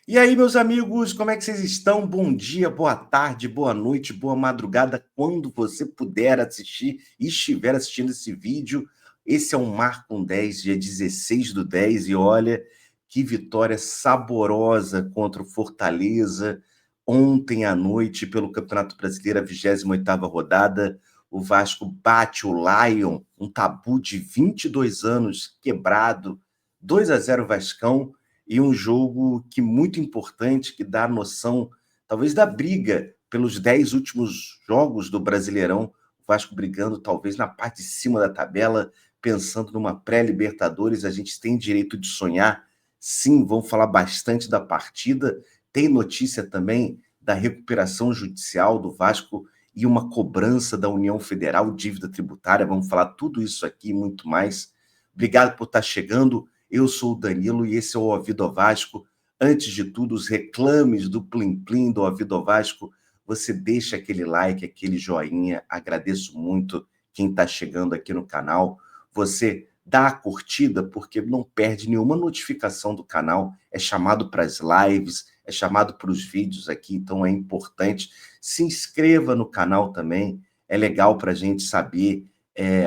E aí, meus amigos, como é que vocês estão? Bom dia, boa tarde, boa noite, boa madrugada, quando você puder assistir e estiver assistindo esse vídeo. Esse é o Marco 10, dia 16 do 10, e olha que vitória saborosa contra o Fortaleza. Ontem à noite, pelo Campeonato Brasileiro, a 28ª rodada, o Vasco bate o Lion, um tabu de 22 anos quebrado, 2-0 Vascão. E um jogo que muito importante, que dá a noção, talvez, da briga pelos 10 últimos jogos do Brasileirão, o Vasco brigando talvez na parte de cima da tabela, pensando numa pré-Libertadores. A gente tem direito de sonhar, sim, vamos falar bastante da partida, tem notícia também da recuperação judicial do Vasco e uma cobrança da União Federal, dívida tributária, vamos falar tudo isso aqui e muito mais. Obrigado por estar chegando. Eu sou o Danilo e esse é o Ouvido Vasco. Antes de tudo, os reclames do Plim Plim do Ouvido Vasco, você deixa aquele like, aquele joinha. Agradeço muito quem está chegando aqui no canal. Você dá a curtida, porque não perde nenhuma notificação do canal. É chamado para as lives, é chamado para os vídeos aqui, então é importante. Se inscreva no canal também. É legal para a gente saber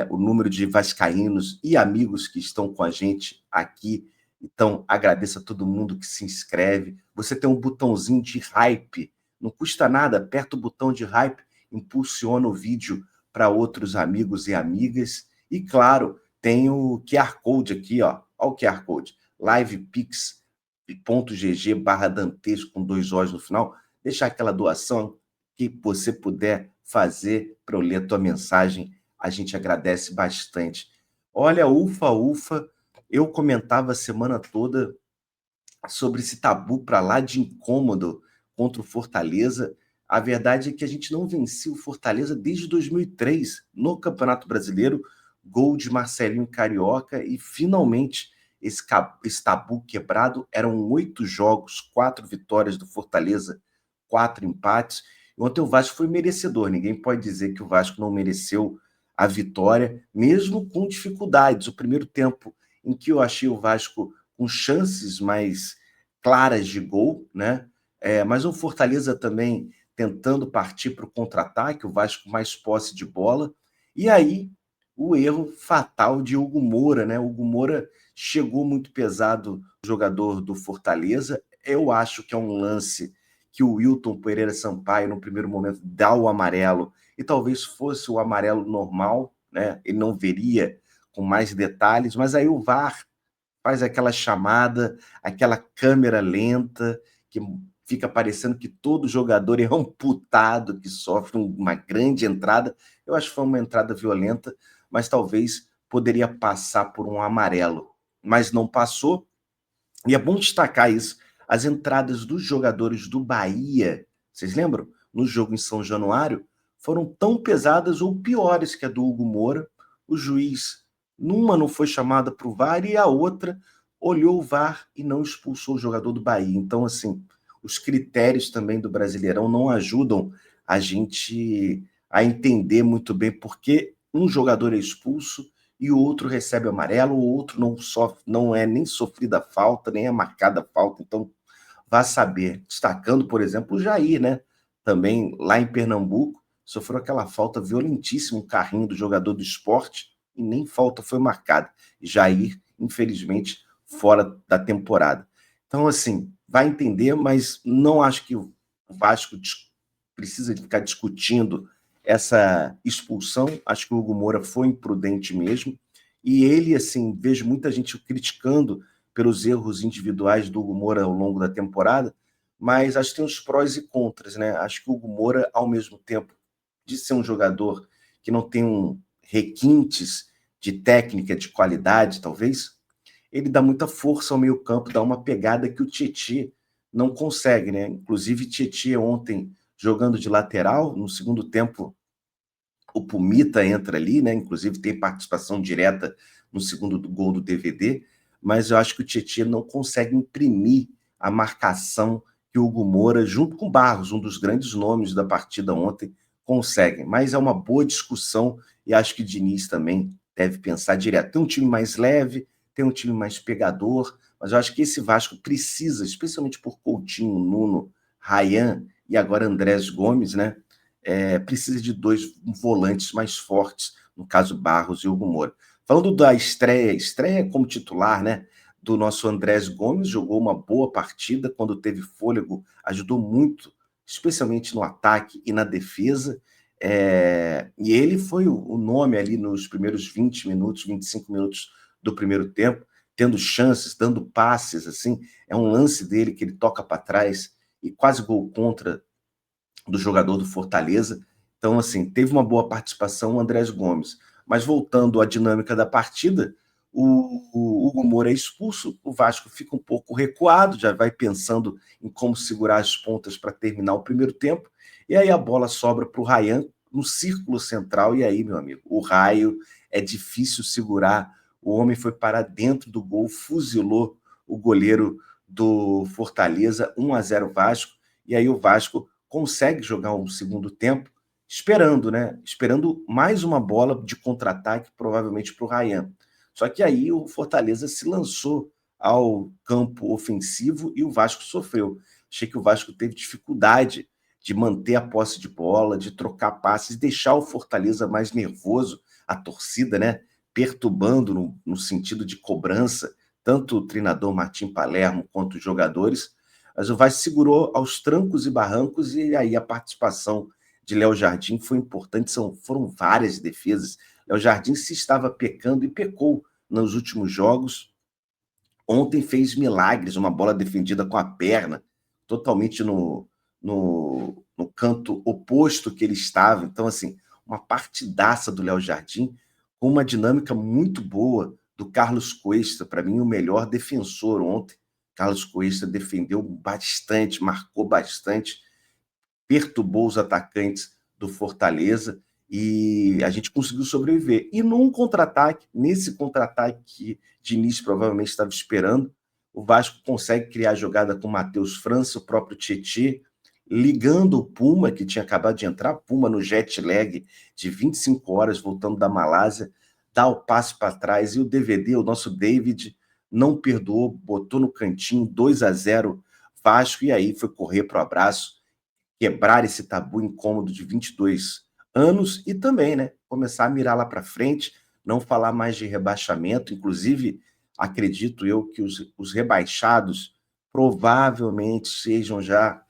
o número de vascaínos e amigos que estão com a gente aqui. Então, agradeço a todo mundo que se inscreve. Você tem um botãozinho de hype, não custa nada, aperta o botão de hype, impulsiona o vídeo para outros amigos e amigas. E, claro, tem o QR Code aqui, ó. Olha o QR Code, livepix.gg/dantesco, com 2 Os no final. Deixar aquela doação que você puder fazer para eu ler a tua mensagem, a gente agradece bastante. Olha, ufa, eu comentava a semana toda sobre esse tabu para lá de incômodo contra o Fortaleza. A verdade é que a gente não vencia o Fortaleza desde 2003 no Campeonato Brasileiro, gol de Marcelinho Carioca, e finalmente esse tabu quebrado. Eram 8 jogos, 4 vitórias do Fortaleza, 4 empates. Ontem o Vasco foi merecedor, ninguém pode dizer que o Vasco não mereceu a vitória, mesmo com dificuldades. O primeiro tempo, em que eu achei o Vasco com chances mais claras de gol, né? Mas o Fortaleza também tentando partir para o contra-ataque, o Vasco mais posse de bola, e aí o erro fatal de Hugo Moura, né? Hugo Moura chegou muito pesado, jogador do Fortaleza. Eu acho que é um lance que o Wilton Pereira Sampaio, no primeiro momento, dá o amarelo, e talvez fosse o amarelo normal, né? Ele não veria com mais detalhes, mas aí o VAR faz aquela chamada, aquela câmera lenta, que fica parecendo que todo jogador é amputado, que sofre uma grande entrada. Eu acho que foi uma entrada violenta, mas talvez poderia passar por um amarelo. Mas não passou, e é bom destacar isso. As entradas dos jogadores do Bahia, vocês lembram? No jogo em São Januário, foram tão pesadas ou piores que a do Hugo Moura. O juiz, numa não foi chamada para o VAR e a outra olhou o VAR e não expulsou o jogador do Bahia. Então, assim, os critérios também do Brasileirão não ajudam a gente a entender muito bem por que um jogador é expulso e o outro recebe amarelo, o outro não sofre, não é nem sofrida falta, nem é marcada falta. Então, vá saber. Destacando, por exemplo, o Jair, né? Também lá em Pernambuco, sofreu aquela falta violentíssima, um carrinho do jogador do Sport, e nem falta foi marcada. Jair, infelizmente, fora da temporada. Então, assim, vai entender, mas não acho que o Vasco precisa de ficar discutindo essa expulsão. Acho que o Hugo Moura foi imprudente mesmo. E ele, assim, vejo muita gente criticando pelos erros individuais do Hugo Moura ao longo da temporada, mas acho que tem os prós e contras, né? Acho que o Hugo Moura, ao mesmo tempo de ser um jogador que não tem requintes de técnica, de qualidade, talvez, ele dá muita força ao meio campo, dá uma pegada que o Tietê não consegue, né? Inclusive, Tietê ontem jogando de lateral, no segundo tempo, o Pumita entra ali, né? Inclusive tem participação direta no segundo gol do DVD, mas eu acho que o Tietê não consegue imprimir a marcação que o Hugo Moura, junto com o Barros, um dos grandes nomes da partida ontem, conseguem. Mas é uma boa discussão e acho que o Diniz também deve pensar direto. Tem um time mais leve, tem um time mais pegador, mas eu acho que esse Vasco precisa, especialmente por Coutinho, Nuno, Ryan e agora Andrés Gomes, né? Precisa de dois volantes mais fortes, no caso Barros e Hugo Moura. Falando da estreia como titular, né? Do nosso Andrés Gomes, jogou uma boa partida, quando teve fôlego, ajudou muito, especialmente no ataque e na defesa. E ele foi o nome ali nos primeiros 20 minutos, 25 minutos do primeiro tempo, tendo chances, dando passes, assim. É um lance dele que ele toca para trás e quase gol contra do jogador do Fortaleza. Então, assim, teve uma boa participação o Andrés Gomes. Mas voltando à dinâmica da partida, o Hugo Moura é expulso, o Vasco fica um pouco recuado, já vai pensando em como segurar as pontas para terminar o primeiro tempo, e aí a bola sobra para o Ryan no círculo central, e aí, meu amigo, o raio é difícil segurar, o homem foi parar dentro do gol, fuzilou o goleiro do Fortaleza, 1-0 Vasco, e aí o Vasco consegue jogar um segundo tempo, esperando, né? Esperando mais uma bola de contra-ataque, provavelmente para o Ryan. Só que aí o Fortaleza se lançou ao campo ofensivo e o Vasco sofreu. Achei que o Vasco teve dificuldade de manter a posse de bola, de trocar passes, deixar o Fortaleza mais nervoso, a torcida, né? Perturbando no sentido de cobrança, tanto o treinador Martim Palermo quanto os jogadores. Mas o Vasco segurou aos trancos e barrancos, e aí a participação de Léo Jardim foi importante, foram várias defesas. Léo Jardim se estava pecando e pecou nos últimos jogos. Ontem fez milagres, uma bola defendida com a perna, totalmente no canto oposto que ele estava. Então, assim, uma partidaça do Léo Jardim, com uma dinâmica muito boa do Carlos Cuesta, para mim, o melhor defensor ontem. Carlos Cuesta defendeu bastante, marcou bastante, perturbou os atacantes do Fortaleza e a gente conseguiu sobreviver. E nesse contra-ataque que Diniz provavelmente estava esperando, o Vasco consegue criar a jogada com o Matheus França, o próprio Tietê, ligando o Puma, que tinha acabado de entrar, Puma no jet lag de 25 horas, voltando da Malásia, dá o passe para trás, e o DVD, o nosso David, não perdoou, botou no cantinho, 2-0 Vasco, e aí foi correr para o abraço, quebrar esse tabu incômodo de 22 anos e também, né, começar a mirar lá para frente, não falar mais de rebaixamento. Inclusive, acredito eu que os rebaixados provavelmente sejam já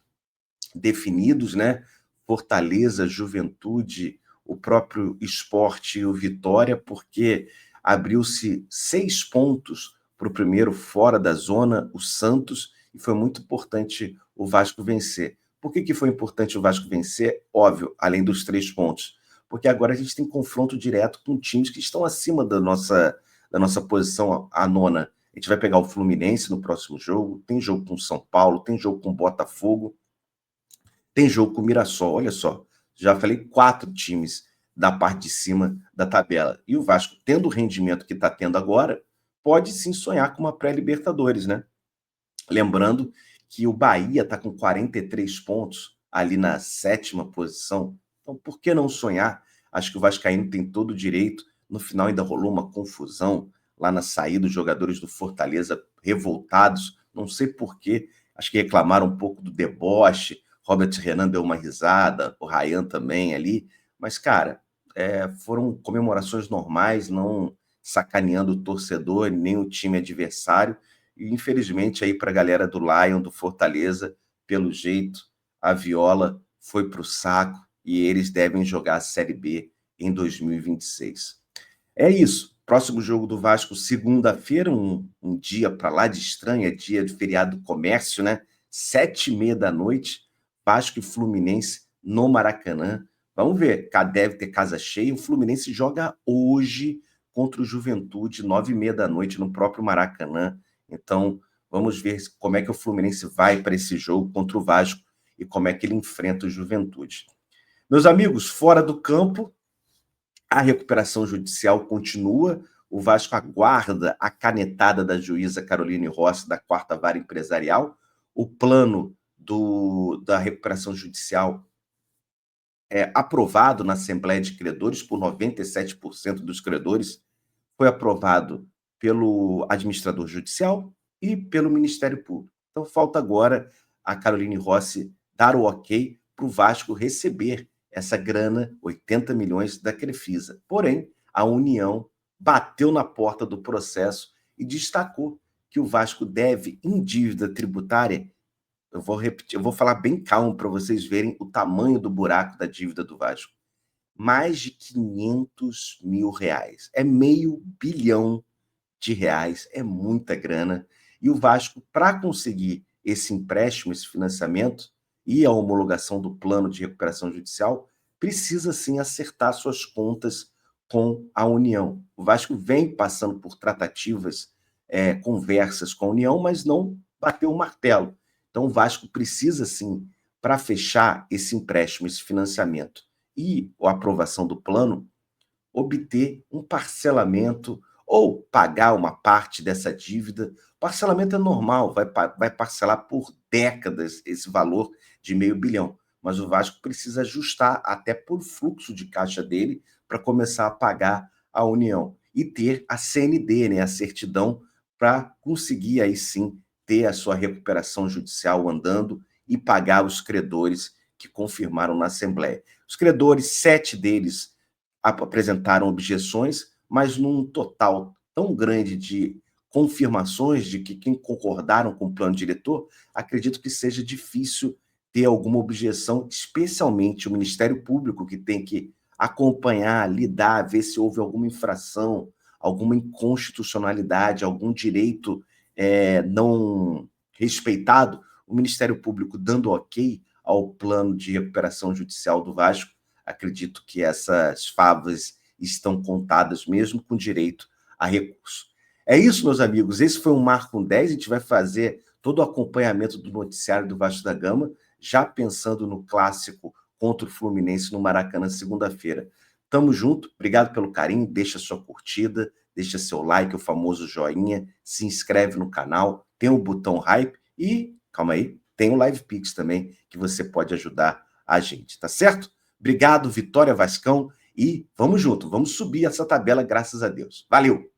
definidos, né? Fortaleza, Juventude, o próprio Sport e o Vitória, porque abriu-se 6 pontos para o primeiro fora da zona, o Santos, e foi muito importante o Vasco vencer. Por que foi importante o Vasco vencer? Óbvio, além dos 3 pontos. Porque agora a gente tem confronto direto com times que estão acima da nossa posição, a nona. A gente vai pegar o Fluminense no próximo jogo, tem jogo com o São Paulo, tem jogo com o Botafogo, tem jogo com o Mirassol. Olha só, já falei 4 times da parte de cima da tabela. E o Vasco, tendo o rendimento que está tendo agora, pode sim sonhar com uma pré-Libertadores, né? Lembrando que o Bahia está com 43 pontos ali na 7ª posição. Então, por que não sonhar? Acho que o Vascaíno tem todo o direito. No final ainda rolou uma confusão lá na saída, os jogadores do Fortaleza revoltados, não sei por quê, acho que reclamaram um pouco do deboche. Robert Renan deu uma risada, o Ryan também ali, mas, cara, foram comemorações normais, não sacaneando o torcedor nem o time adversário. E infelizmente aí para a galera do Lion, do Fortaleza, pelo jeito, a viola foi para o saco e eles devem jogar a Série B em 2026. É isso. Próximo jogo do Vasco, segunda-feira, um dia para lá de estranho, é dia de feriado do comércio, né? 7h30 da noite, Vasco e Fluminense no Maracanã. Vamos ver, deve ter casa cheia. O Fluminense joga hoje contra o Juventude, 9h30 da noite, no próprio Maracanã. Então, vamos ver como é que o Fluminense vai para esse jogo contra o Vasco e como é que ele enfrenta o Juventude. Meus amigos, fora do campo, a recuperação judicial continua. O Vasco aguarda a canetada da juíza Caroline Rossi, da 4ª Vara Empresarial. O plano da recuperação judicial é aprovado na Assembleia de Credores por 97% dos credores. Foi aprovado pelo administrador judicial e pelo Ministério Público. Então, falta agora a Caroline Rossi dar o ok para o Vasco receber essa grana, 80 milhões, da Crefisa. Porém, a União bateu na porta do processo e destacou que o Vasco deve, em dívida tributária, eu vou repetir, eu vou falar bem calmo para vocês verem o tamanho do buraco da dívida do Vasco. Mais de 500 mil reais. É R$ 500 milhões, é muita grana. E o Vasco, para conseguir esse empréstimo, esse financiamento e a homologação do plano de recuperação judicial, precisa sim acertar suas contas com a União. O Vasco vem passando por tratativas, conversas com a União, mas não bateu o martelo. Então o Vasco precisa sim, para fechar esse empréstimo, esse financiamento e a aprovação do plano, obter um parcelamento ou pagar uma parte dessa dívida. Parcelamento é normal, vai parcelar por décadas esse valor de R$ 500 milhão, mas o Vasco precisa ajustar até por fluxo de caixa dele para começar a pagar a União e ter a CND, né, a certidão, para conseguir aí sim ter a sua recuperação judicial andando e pagar os credores que confirmaram na Assembleia. Os credores, 7 deles apresentaram objeções, mas num total tão grande de confirmações de que quem concordaram com o plano diretor, acredito que seja difícil ter alguma objeção, especialmente o Ministério Público, que tem que acompanhar, lidar, ver se houve alguma infração, alguma inconstitucionalidade, algum direito não respeitado. O Ministério Público dando ok ao plano de recuperação judicial do Vasco, acredito que essas favas estão contadas mesmo com direito a recurso. É isso, meus amigos. Esse foi um Marco 10. A gente vai fazer todo o acompanhamento do noticiário do Vasco da Gama, já pensando no clássico contra o Fluminense no Maracanã, segunda-feira. Tamo junto. Obrigado pelo carinho. Deixa sua curtida, deixa seu like, o famoso joinha, se inscreve no canal, tem o botão hype e, calma aí, tem o Live Pix também, que você pode ajudar a gente, tá certo? Obrigado, Vitória Vascão, e vamos junto, vamos subir essa tabela, graças a Deus. Valeu!